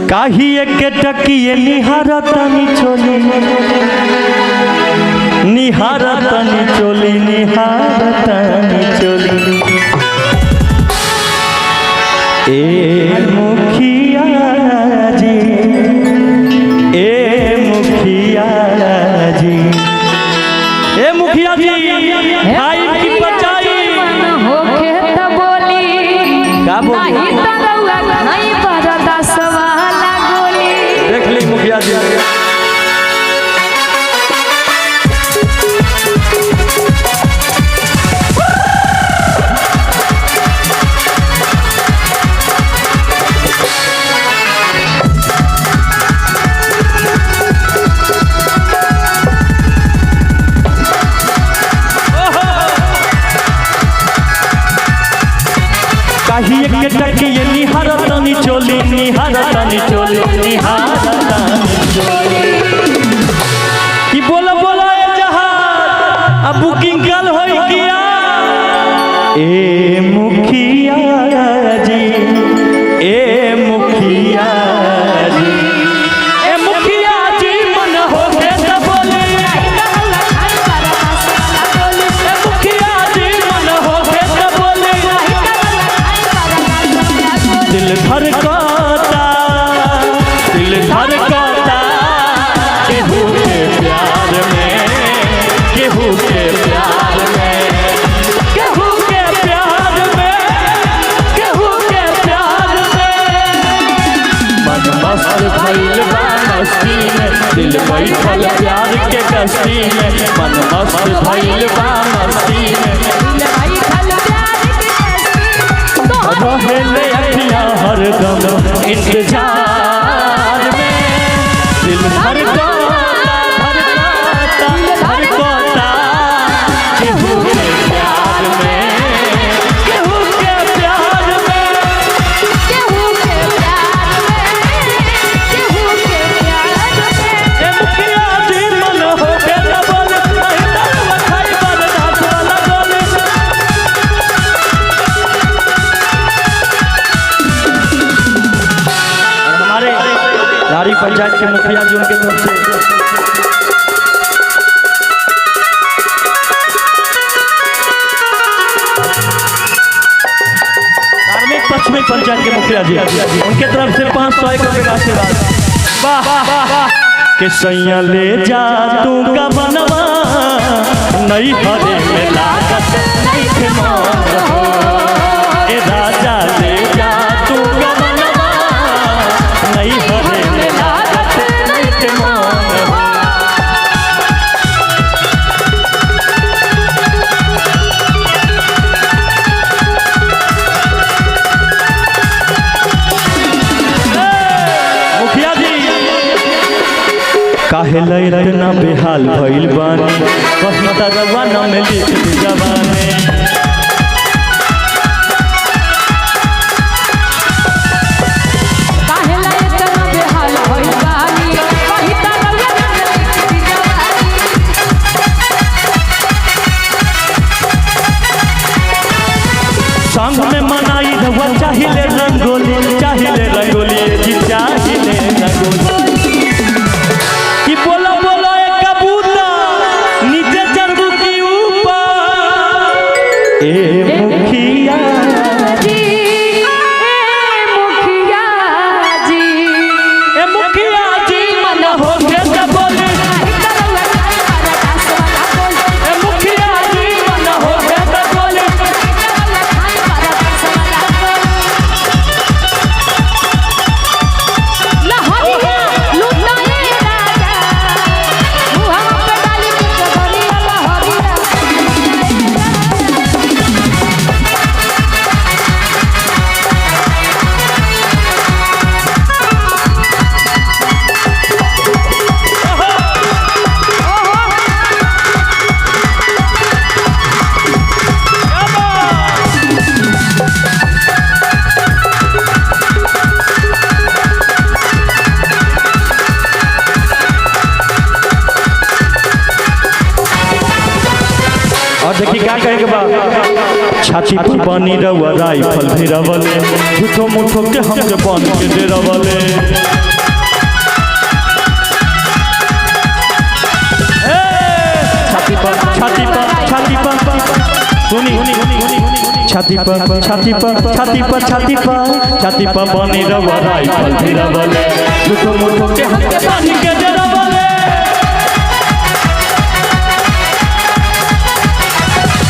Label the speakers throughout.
Speaker 1: काहिए के टकिए निहारतनी चोली निहारतनी चोली निहारतनी चोली ए मुखिया जी ए मुखिया जी ए मुखिया जी भाई की बचाई
Speaker 2: होके त बोली
Speaker 1: का बोली
Speaker 2: नहीं त रउआ नहीं बरदा सवाला गोली
Speaker 1: देख ली मुखिया जी काहिए के टकिए निहारतनी चोली निहारतनी चोली निहारतनी चोली की बोला बोला ए जहाज अब बुकिंग कल होई किया ए मुखिया जी ए मुखिया जी ए मुखिया जी मन हो के त बोली ए मुखिया जी मन हो के त बोली दिल धड़कता केहू के प्यार में केहू के प्यार में केहू के प्यार में केहू के प्यार में मन मस्त भइल बा मस्ती में दिल बैठल प्यार के कश्ती में मन मस्त भइल बा मस्ती में रहेले अखियाँ हरदम इंतजार में दिल धड़कता केहू के प्यार में केहू के प्यार में
Speaker 2: केहू के प्यार में केहू के प्यार में
Speaker 1: ए मुखिया जी मन हो के न बोले नहीं त लखाई बरदास वाला बोले हमारे नारी पंचायत के मुखिया जी उनके तरफ से धार्मिक पश्चिमी पंचायत के मुखिया जी उनके तरफ से 500 एक रुपये का आशीर्वाद। वाह के सैया ले जा तू का बनवा नहीं हरे में लागत नहीं थे मान हो ए राजा ले जा तू का बनवा नहीं हरे में लागत नहीं थे मान हो मुखिया जी काहे लैरत ना बेहाल भइल बानी कहीं तरवा न में लिख दी जवानी
Speaker 2: काहे ला इतना बेहाल भइल बानी कहीं त रउआ नहीं लिखती जवानी
Speaker 1: संग में मनाई रवा चाहिए रंगोली जी चाहिए रंगोली कि बोला बोला एक कबूतर नीचे चढ़ू की ऊपर ए मुखिया
Speaker 2: जी मुखिया जी
Speaker 1: ए मुखिया जी मन हो के त बोली ए मुखिया जी मन हो के त बोली और देखी क्या कहे के बा छाती पर पानी रवा राइफल भी रवले झूठो मुठो के हमके बन के दे रवले छाती पर छाती पर छाती पर छाती पर छाती पर बनी रवा राइफल फिरा बोले झूठो मूठो के हाथ पानी के जरा बोले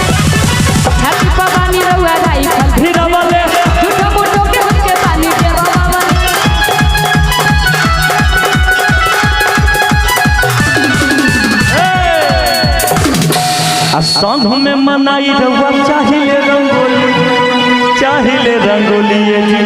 Speaker 2: छाती पर बानी रउआ राइफल
Speaker 1: फिरा बोले
Speaker 2: झूठो मूठो के हाथ के पानी के रवा
Speaker 1: आ संग में मनाई रवा चाहिए रंगोली ये जी